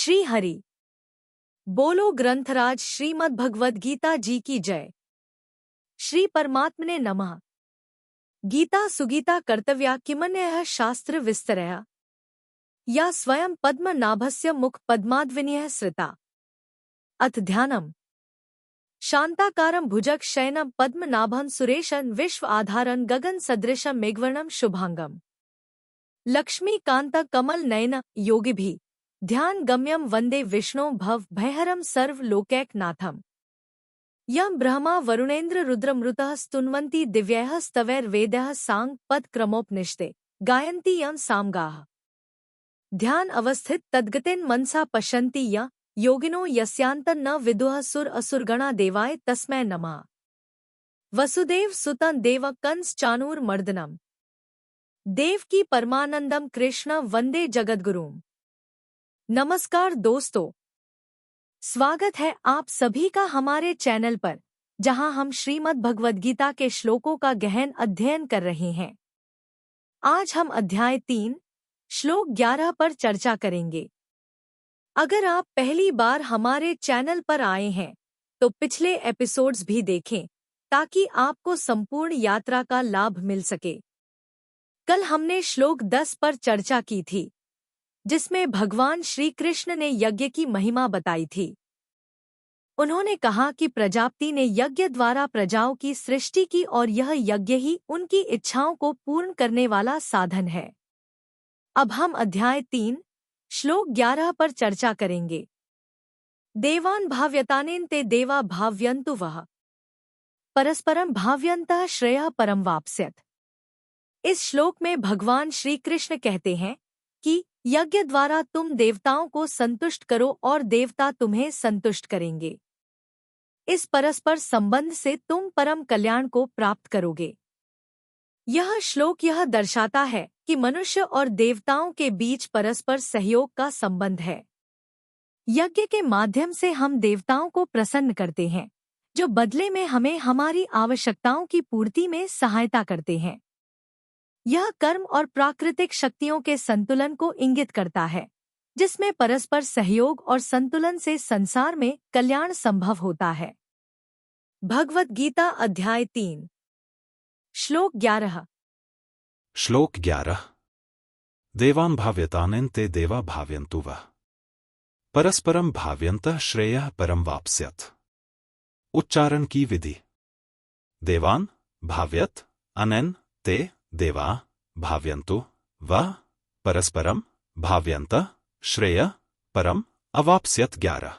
श्री हरि बोलो ग्रंथराज श्रीमद् भगवद गीता जी की जय। श्री परमात्मने नमः। गीता सुगीता कर्तव्या किमन्यः शास्त्र विस्तरया या स्वयं पद्मनाभस्य मुख पद्माद्विनीयः श्रिता। अथ ध्यानम्। शांताकारं भुजग शयनं पद्मनाभं सुरेशं विश्व आधारं गगन सदृशं मेघवर्णं शुभांगम लक्ष्मीकांत कमल नयन योगिभिः ध्यान गम्यम वंदे विष्णु भव भयहरम सर्व लोकैकनाथम। यम ब्रह्मा वरुणेन्द्र रुद्रमृतः स्तुन्वन्ति दिव्यैः स्तवैर्वेदैः सांग पद क्रमोपनिषदे गायन्ति यं सामगाः। ध्यान अवस्थित तद्गतिन मनसा पश्यन्ति य योगिनो यस्यान्तं न विदुः सुर असुरगणा देवाय तस्मै नमः। वसुदेव सुतं देव कंस चाणूर मर्दनम देवकी परमानंदम कृष्ण वंदे जगद्गुरुम। नमस्कार दोस्तों, स्वागत है आप सभी का हमारे चैनल पर, जहां हम श्रीमद् भगवद गीता के श्लोकों का गहन अध्ययन कर रहे हैं। आज हम अध्याय 3 श्लोक 11 पर चर्चा करेंगे। अगर आप पहली बार हमारे चैनल पर आए हैं तो पिछले एपिसोड्स भी देखें ताकि आपको संपूर्ण यात्रा का लाभ मिल सके। कल हमने श्लोक 10 पर चर्चा की थी, जिसमें भगवान श्री कृष्ण ने यज्ञ की महिमा बताई थी। उन्होंने कहा कि प्रजापति ने यज्ञ द्वारा प्रजाओं की सृष्टि की और यह यज्ञ ही उनकी इच्छाओं को पूर्ण करने वाला साधन है। अब हम अध्याय 3 श्लोक 11 पर चर्चा करेंगे। देवान भाव्यतानेन ते देवा भाव्यन्तु वः परस्परम भाव्यन्तः श्रेयः परम वाप्स्यत्। इस श्लोक में भगवान श्री कृष्ण कहते हैं कि यज्ञ द्वारा तुम देवताओं को संतुष्ट करो और देवता तुम्हें संतुष्ट करेंगे। इस परस्पर संबंध से तुम परम कल्याण को प्राप्त करोगे। यह श्लोक यह दर्शाता है कि मनुष्य और देवताओं के बीच परस्पर सहयोग का संबंध है। यज्ञ के माध्यम से हम देवताओं को प्रसन्न करते हैं, जो बदले में हमें हमारी आवश्यकताओं की पूर्ति में सहायता करते हैं। यह कर्म और प्राकृतिक शक्तियों के संतुलन को इंगित करता है, जिसमें परस्पर सहयोग और संतुलन से संसार में कल्याण संभव होता है। भगवद गीता अध्याय 3 श्लोक 11। श्लोक 11। देवान भाव्यतानेन ते देवा भाव्यन्तु वः परस्परम भाव्यन्तः श्रेयः परम वाप्स्यत्। उच्चारण की विधि। देवान भाव्यत अनेन ते देवा भाव्यन्तु वः परस्परम भाव्यन्तः श्रेयः परम अवाप्स्यत्। 11।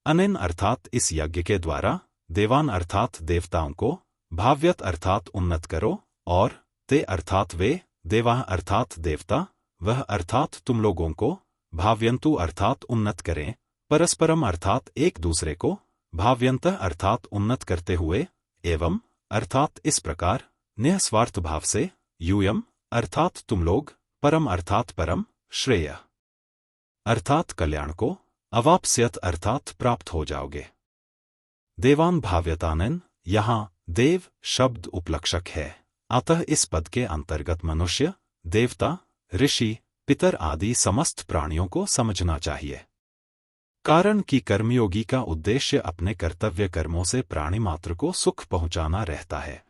अनेन अर्थात इस यज्ञ के द्वारा, देवान अर्थात देवताओं को, भाव्यत अर्थात उन्नत करो, और ते अर्थात वे, देवा अर्थात देवता, वह अर्थात तुम लोगों को, भाव्यन्तु अर्थात उन्नत करें, परस्परम अर्थात एक दूसरे को, भाव्यन्तः अर्थात उन्नत करते हुए, एवं अर्थात इस प्रकार, निःस्वार्थ भाव से, यूयम अर्थात तुम लोग, परम अर्थात परम, श्रेय अर्थात कल्याण को, अवाप्स्यत अर्थात प्राप्त हो जाओगे। देवान भाव्यतानेन, यहाँ देव शब्द उपलक्षक है, अतः इस पद के अंतर्गत मनुष्य, देवता, ऋषि, पितर आदि समस्त प्राणियों को समझना चाहिए। कारण कि कर्मयोगी का उद्देश्य अपने कर्तव्य कर्मों से प्राणी मात्र को सुख पहुंचाना रहता है।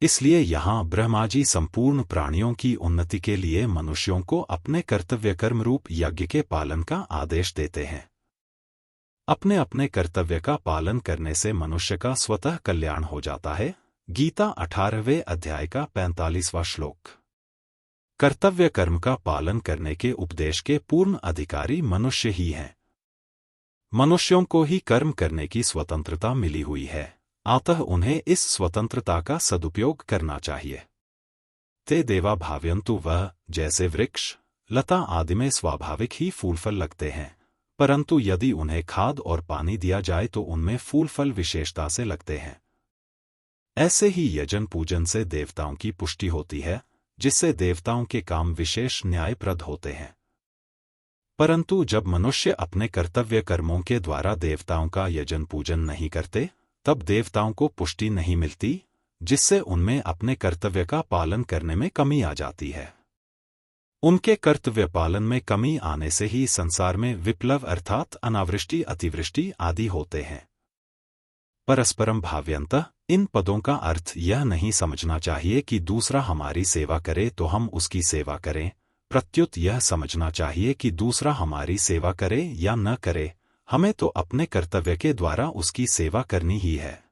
इसलिए यहाँ ब्रह्मा जी संपूर्ण प्राणियों की उन्नति के लिए मनुष्यों को अपने कर्तव्य कर्म रूप यज्ञ के पालन का आदेश देते हैं। अपने अपने कर्तव्य का पालन करने से मनुष्य का स्वतः कल्याण हो जाता है। गीता 18वें अध्याय का 45वां श्लोक। कर्तव्य कर्म का पालन करने के उपदेश के पूर्ण अधिकारी मनुष्य ही हैं। मनुष्यों को ही कर्म करने की स्वतंत्रता मिली हुई है, अतः उन्हें इस स्वतंत्रता का सदुपयोग करना चाहिए। ते देवा भाव्यन्तु वः, जैसे वृक्ष, लता आदि में स्वाभाविक ही फूल फल लगते हैं, परंतु यदि उन्हें खाद और पानी दिया जाए तो उनमें फूल फल विशेषता से लगते हैं। ऐसे ही यजन पूजन से देवताओं की पुष्टि होती है, जिससे देवताओं के काम विशेष न्यायप्रद होते हैं। परंतु जब मनुष्य अपने कर्तव्य कर्मों के द्वारा देवताओं का यजन पूजन नहीं करते, तब देवताओं को पुष्टि नहीं मिलती, जिससे उनमें अपने कर्तव्य का पालन करने में कमी आ जाती है। उनके कर्तव्य पालन में कमी आने से ही संसार में विप्लव अर्थात अनावृष्टि अतिवृष्टि आदि होते हैं। परस्परम भाव्यन्तः इन पदों का अर्थ यह नहीं समझना चाहिए कि दूसरा हमारी सेवा करे तो हम उसकी सेवा करें, प्रत्युत यह समझना चाहिए कि दूसरा हमारी सेवा करे या न करे, हमें तो अपने कर्तव्य के द्वारा उसकी सेवा करनी ही है।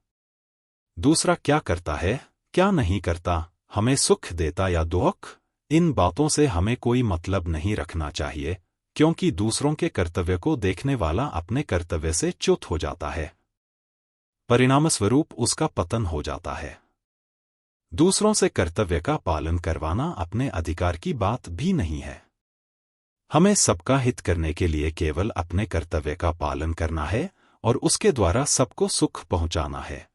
दूसरा क्या करता है, क्या नहीं करता, हमें सुख देता या दुख, इन बातों से हमें कोई मतलब नहीं रखना चाहिए, क्योंकि दूसरों के कर्तव्य को देखने वाला अपने कर्तव्य से च्युत हो जाता है। परिणामस्वरूप उसका पतन हो जाता है। दूसरों से कर्तव्य का पालन करवाना अपने अधिकार की बात भी नहीं है। हमें सबका हित करने के लिए केवल अपने कर्तव्य का पालन करना है और उसके द्वारा सबको सुख पहुंचाना है।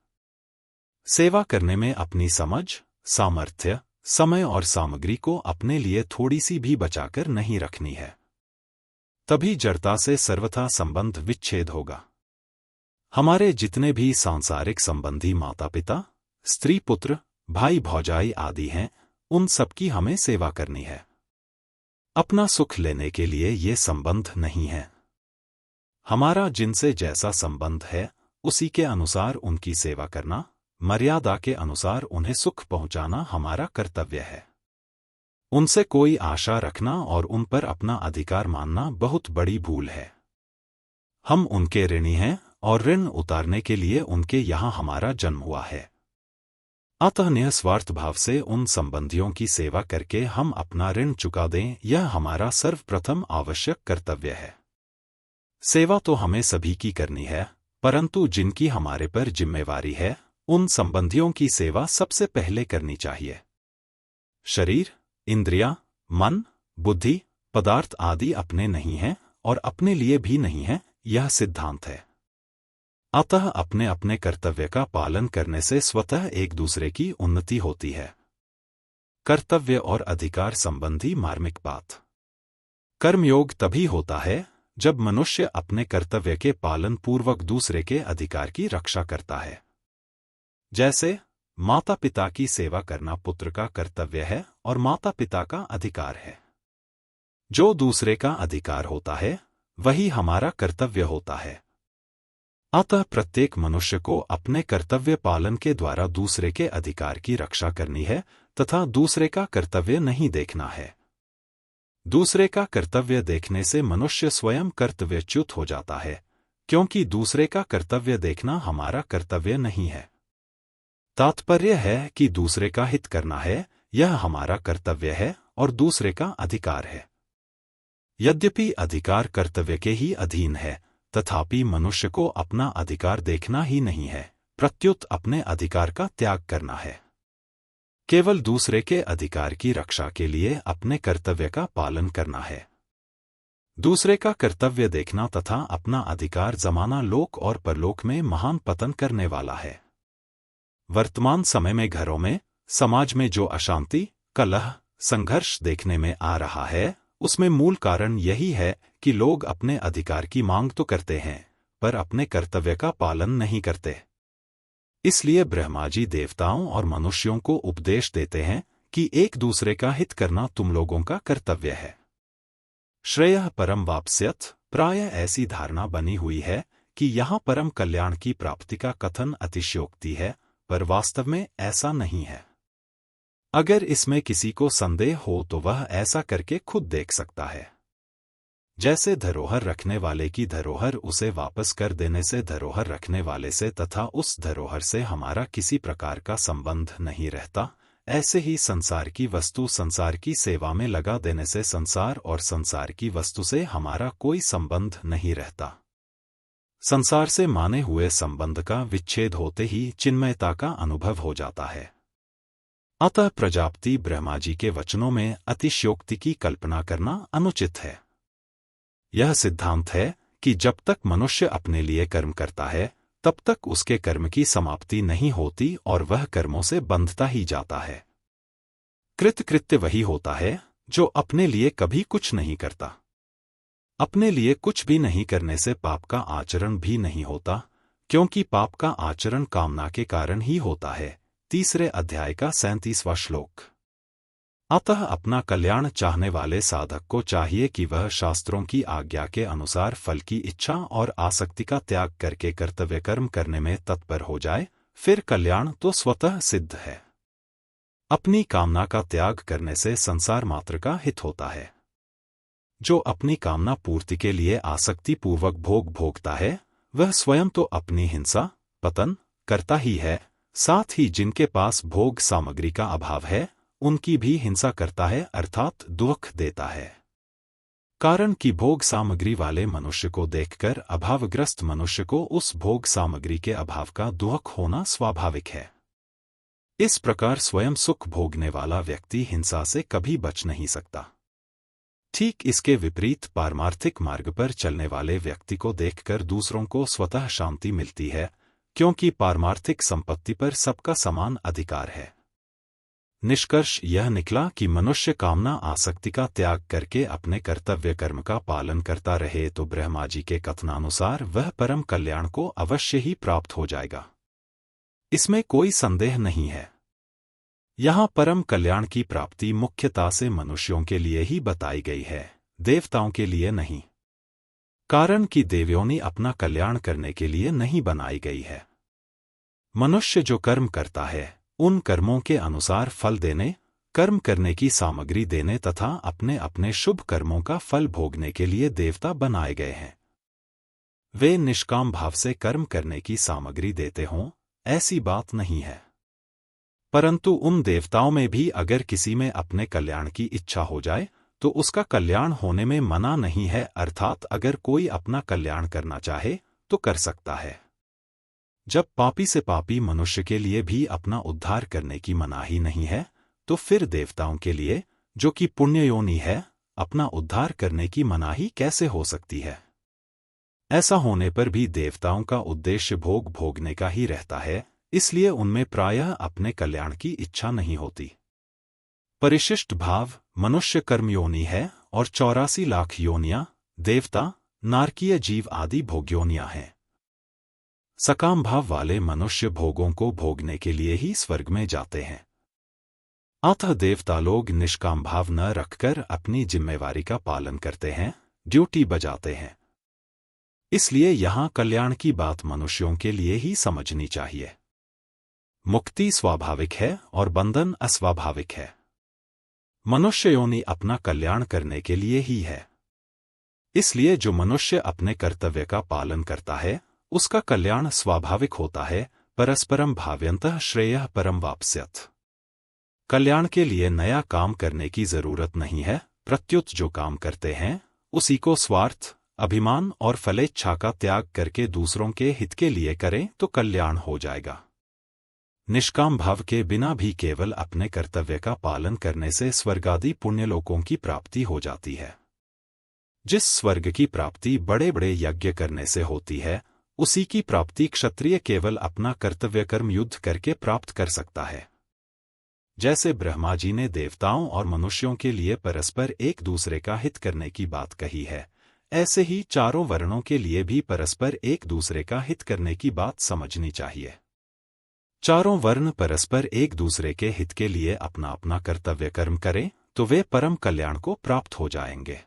सेवा करने में अपनी समझ, सामर्थ्य, समय और सामग्री को अपने लिए थोड़ी सी भी बचाकर नहीं रखनी है। तभी जड़ता से सर्वथा संबंध विच्छेद होगा। हमारे जितने भी सांसारिक संबंधी माता पिता, स्त्री पुत्र, भाई भौजाई आदि हैं, उन सबकी हमें सेवा करनी है। अपना सुख लेने के लिए ये संबंध नहीं है। हमारा जिनसे जैसा संबंध है उसी के अनुसार उनकी सेवा करना, मर्यादा के अनुसार उन्हें सुख पहुंचाना हमारा कर्तव्य है। उनसे कोई आशा रखना और उन पर अपना अधिकार मानना बहुत बड़ी भूल है। हम उनके ऋणी हैं और ऋण उतारने के लिए उनके यहाँ हमारा जन्म हुआ है। अतः निस्वार्थ भाव से उन संबंधियों की सेवा करके हम अपना ऋण चुका दें, यह हमारा सर्वप्रथम आवश्यक कर्तव्य है। सेवा तो हमें सभी की करनी है, परंतु जिनकी हमारे पर जिम्मेवारी है उन संबंधियों की सेवा सबसे पहले करनी चाहिए। शरीर, इंद्रियां, मन, बुद्धि, पदार्थ आदि अपने नहीं हैं और अपने लिए भी नहीं हैं, यह सिद्धांत है। अतः अपने अपने कर्तव्य का पालन करने से स्वतः एक दूसरे की उन्नति होती है। कर्तव्य और अधिकार संबंधी मार्मिक बात। कर्मयोग तभी होता है जब मनुष्य अपने कर्तव्य के पालन पूर्वक दूसरे के अधिकार की रक्षा करता है। जैसे माता पिता की सेवा करना पुत्र का कर्तव्य है और माता पिता का अधिकार है। जो दूसरे का अधिकार होता है वही हमारा कर्तव्य होता है। अतः प्रत्येक मनुष्य को अपने कर्तव्य पालन के द्वारा दूसरे के अधिकार की रक्षा करनी है तथा दूसरे का कर्तव्य नहीं देखना है। दूसरे का कर्तव्य देखने से मनुष्य स्वयं कर्तव्यच्युत हो जाता है, क्योंकि दूसरे का कर्तव्य देखना हमारा कर्तव्य नहीं है। तात्पर्य है कि दूसरे का हित करना है, यह हमारा कर्तव्य है और दूसरे का अधिकार है। यद्यपि अधिकार कर्तव्य के ही अधीन है, तथापि मनुष्य को अपना अधिकार देखना ही नहीं है, प्रत्युत अपने अधिकार का त्याग करना है। केवल दूसरे के अधिकार की रक्षा के लिए अपने कर्तव्य का पालन करना है। दूसरे का कर्तव्य देखना तथा अपना अधिकार जमाना लोक और परलोक में महान पतन करने वाला है। वर्तमान समय में घरों में, समाज में जो अशांति, कलह, संघर्ष देखने में आ रहा है, उसमें मूल कारण यही है कि लोग अपने अधिकार की मांग तो करते हैं, पर अपने कर्तव्य का पालन नहीं करते। इसलिए ब्रह्मा जी देवताओं और मनुष्यों को उपदेश देते हैं कि एक दूसरे का हित करना तुम लोगों का कर्तव्य है। श्रेयः परम वाप्स्यथ, प्रायः ऐसी धारणा बनी हुई है कि यहाँ परम कल्याण की प्राप्ति का कथन अतिशयोक्ति है, पर वास्तव में ऐसा नहीं है। अगर इसमें किसी को संदेह हो तो वह ऐसा करके खुद देख सकता है। जैसे धरोहर रखने वाले की धरोहर उसे वापस कर देने से धरोहर रखने वाले से तथा उस धरोहर से हमारा किसी प्रकार का संबंध नहीं रहता, ऐसे ही संसार की वस्तु संसार की सेवा में लगा देने से संसार और संसार की वस्तु से हमारा कोई संबंध नहीं रहता। संसार से माने हुए संबंध का विच्छेद होते ही चिन्मयता का अनुभव हो जाता है। अतः प्रजापति ब्रह्मा जी के वचनों में अतिशयोक्ति की कल्पना करना अनुचित है। यह सिद्धांत है कि जब तक मनुष्य अपने लिए कर्म करता है, तब तक उसके कर्म की समाप्ति नहीं होती और वह कर्मों से बंधता ही जाता है। कृतकृत्य वही होता है जो अपने लिए कभी कुछ नहीं करता। अपने लिए कुछ भी नहीं करने से पाप का आचरण भी नहीं होता, क्योंकि पाप का आचरण कामना के कारण ही होता है। तीसरे अध्याय का 37वां श्लोक। अतः अपना कल्याण चाहने वाले साधक को चाहिए कि वह शास्त्रों की आज्ञा के अनुसार फल की इच्छा और आसक्ति का त्याग करके कर्तव्य कर्म करने में तत्पर हो जाए, फिर कल्याण तो स्वतः सिद्ध है। अपनी कामना का त्याग करने से संसार मात्र का हित होता है। जो अपनी कामना पूर्ति के लिए आसक्ति पूर्वक भोग भोगता है, वह स्वयं तो अपनी हिंसा, पतन करता ही है, साथ ही जिनके पास भोग सामग्री का अभाव है, उनकी भी हिंसा करता है, अर्थात दुख देता है। कारण कि भोग सामग्री वाले मनुष्य को देखकर अभावग्रस्त मनुष्य को उस भोग सामग्री के अभाव का दुख होना स्वाभाविक है। इस प्रकार स्वयं सुख भोगने वाला व्यक्ति हिंसा से कभी बच नहीं सकता। ठीक इसके विपरीत पारमार्थिक मार्ग पर चलने वाले व्यक्ति को देखकर दूसरों को स्वतः शांति मिलती है, क्योंकि पारमार्थिक संपत्ति पर सबका समान अधिकार है। निष्कर्ष यह निकला कि मनुष्य कामना आसक्ति का त्याग करके अपने कर्तव्य कर्म का पालन करता रहे तो ब्रह्मा जी के कथनानुसार वह परम कल्याण को अवश्य ही प्राप्त हो जाएगा। इसमें कोई संदेह नहीं है। यहाँ परम कल्याण की प्राप्ति मुख्यता से मनुष्यों के लिए ही बताई गई है, देवताओं के लिए नहीं। कारण कि देवयोनि अपना कल्याण करने के लिए नहीं बनाई गई है। मनुष्य जो कर्म करता है, उन कर्मों के अनुसार फल देने, कर्म करने की सामग्री देने तथा अपने अपने शुभ कर्मों का फल भोगने के लिए देवता बनाए गए हैं। वे निष्काम भाव से कर्म करने की सामग्री देते हों, ऐसी बात नहीं है। परंतु उन देवताओं में भी अगर किसी में अपने कल्याण की इच्छा हो जाए तो उसका कल्याण होने में मना नहीं है, अर्थात अगर कोई अपना कल्याण करना चाहे तो कर सकता है। जब पापी से पापी मनुष्य के लिए भी अपना उद्धार करने की मनाही नहीं है, तो फिर देवताओं के लिए, जो कि पुण्ययोनि है, अपना उद्धार करने की मनाही कैसे हो सकती है? ऐसा होने पर भी देवताओं का उद्देश्य भोग भोगने का ही रहता है, इसलिए उनमें प्रायः अपने कल्याण की इच्छा नहीं होती। परिशिष्ट भाव मनुष्य कर्मयोनि है और 84 लाख योनियां देवता, नारकीय जीव आदि भोग्योनियां हैं। सकाम भाव वाले मनुष्य भोगों को भोगने के लिए ही स्वर्ग में जाते हैं। अतः देवता लोग निष्काम भाव न रखकर अपनी जिम्मेवारी का पालन करते हैं, ड्यूटी बजाते हैं। इसलिए यहाँ कल्याण की बात मनुष्यों के लिए ही समझनी चाहिए। मुक्ति स्वाभाविक है और बंधन अस्वाभाविक है। मनुष्य योनि अपना कल्याण करने के लिए ही है। इसलिए जो मनुष्य अपने कर्तव्य का पालन करता है, उसका कल्याण स्वाभाविक होता है। परस्परम भाव्यन्तः श्रेयः परम वाप्स्यथ। कल्याण के लिए नया काम करने की जरूरत नहीं है, प्रत्युत जो काम करते हैं उसी को स्वार्थ, अभिमान और फलेच्छा का त्याग करके दूसरों के हित के लिए करें तो कल्याण हो जाएगा। निष्काम भाव के बिना भी केवल अपने कर्तव्य का पालन करने से स्वर्गादि पुण्यलोकों की प्राप्ति हो जाती है। जिस स्वर्ग की प्राप्ति बड़े बड़े यज्ञ करने से होती है, उसी की प्राप्ति क्षत्रिय केवल अपना कर्तव्य कर्म युद्ध करके प्राप्त कर सकता है। जैसे ब्रह्मा जी ने देवताओं और मनुष्यों के लिए परस्पर एक दूसरे का हित करने की बात कही है, ऐसे ही चारों वर्णों के लिए भी परस्पर एक दूसरे का हित करने की बात समझनी चाहिए। चारों वर्ण परस्पर एक दूसरे के हित के लिए अपना अपना कर्तव्य कर्म करें तो वे परम कल्याण को प्राप्त हो जाएंगे।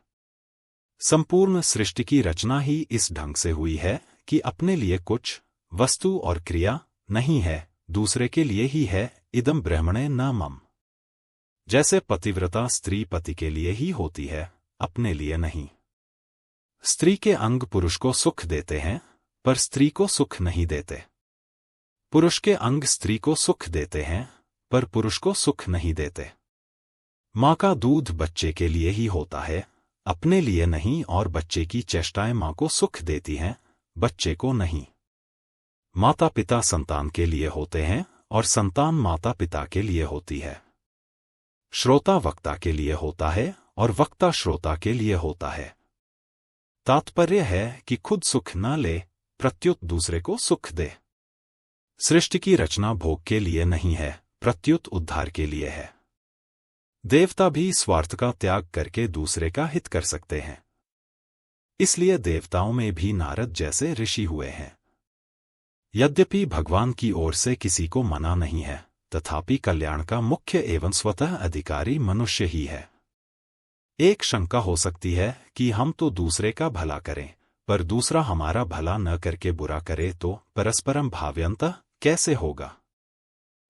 संपूर्ण सृष्टि की रचना ही इस ढंग से हुई है कि अपने लिए कुछ वस्तु और क्रिया नहीं है, दूसरे के लिए ही है। इदम ब्रह्मणे न मम। जैसे पतिव्रता स्त्री पति के लिए ही होती है, अपने लिए नहीं। स्त्री के अंग पुरुष को सुख देते हैं, पर स्त्री को सुख नहीं देते। पुरुष के अंग स्त्री को सुख देते हैं, पर पुरुष को सुख नहीं देते। माँ का दूध बच्चे के लिए ही होता है, अपने लिए नहीं, और बच्चे की चेष्टाएं माँ को सुख देती हैं, बच्चे को नहीं। माता पिता संतान के लिए होते हैं और संतान माता पिता के लिए होती है। श्रोता वक्ता के लिए होता है और वक्ता श्रोता के लिए होता है। तात्पर्य है कि खुद सुख न ले, प्रत्युत दूसरे को सुख दे। सृष्टि की रचना भोग के लिए नहीं है, प्रत्युत उद्धार के लिए है। देवता भी स्वार्थ का त्याग करके दूसरे का हित कर सकते हैं। इसलिए देवताओं में भी नारद जैसे ऋषि हुए हैं। यद्यपि भगवान की ओर से किसी को मना नहीं है, तथापि कल्याण का मुख्य एवं स्वतः अधिकारी मनुष्य ही है। एक शंका हो सकती है कि हम तो दूसरे का भला करें, पर दूसरा हमारा भला न करके बुरा करे तो परस्परम भाव्यंतः कैसे होगा?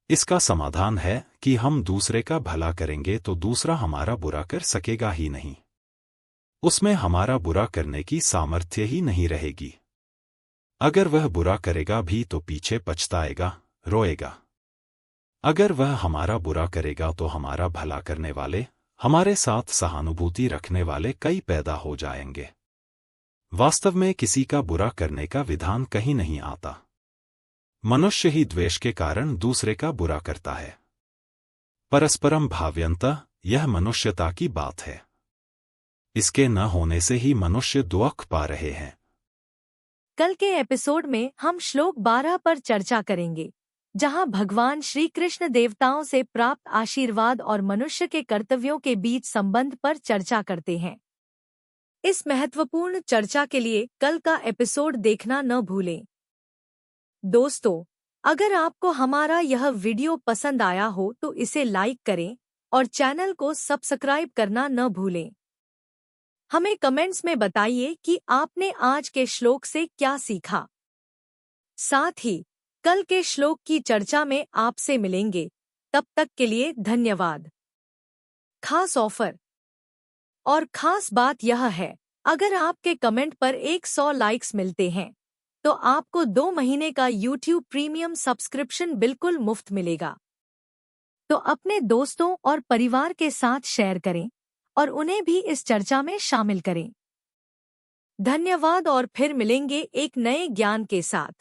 इसका समाधान है कि हम दूसरे का भला करेंगे तो दूसरा हमारा बुरा कर सकेगा ही नहीं। उसमें हमारा बुरा करने की सामर्थ्य ही नहीं रहेगी। अगर वह बुरा करेगा भी तो पीछे पछताएगा, रोएगा। अगर वह हमारा बुरा करेगा तो हमारा भला करने वाले, हमारे साथ सहानुभूति रखने वाले कई पैदा हो जाएंगे। वास्तव में किसी का बुरा करने का विधान कहीं नहीं आता। मनुष्य ही द्वेष के कारण दूसरे का बुरा करता है। परस्परम भाव्यंतः यह मनुष्यता की बात है। इसके न होने से ही मनुष्य दुख पा रहे हैं। कल के एपिसोड में हम श्लोक 12 पर चर्चा करेंगे, जहां भगवान श्री कृष्ण देवताओं से प्राप्त आशीर्वाद और मनुष्य के कर्तव्यों के बीच संबंध पर चर्चा करते हैं। इस महत्वपूर्ण चर्चा के लिए कल का एपिसोड देखना न भूलें। दोस्तों, अगर आपको हमारा यह वीडियो पसंद आया हो तो इसे लाइक करें और चैनल को सब्सक्राइब करना न भूलें। हमें कमेंट्स में बताइए कि आपने आज के श्लोक से क्या सीखा। साथ ही कल के श्लोक की चर्चा में आपसे मिलेंगे। तब तक के लिए धन्यवाद। खास ऑफर और खास बात यह है, अगर आपके कमेंट पर 100 लाइक्स मिलते हैं तो आपको 2 महीने का YouTube प्रीमियम सब्सक्रिप्शन बिल्कुल मुफ्त मिलेगा। तो अपने दोस्तों और परिवार के साथ शेयर करें और उन्हें भी इस चर्चा में शामिल करें। धन्यवाद और फिर मिलेंगे एक नए ज्ञान के साथ।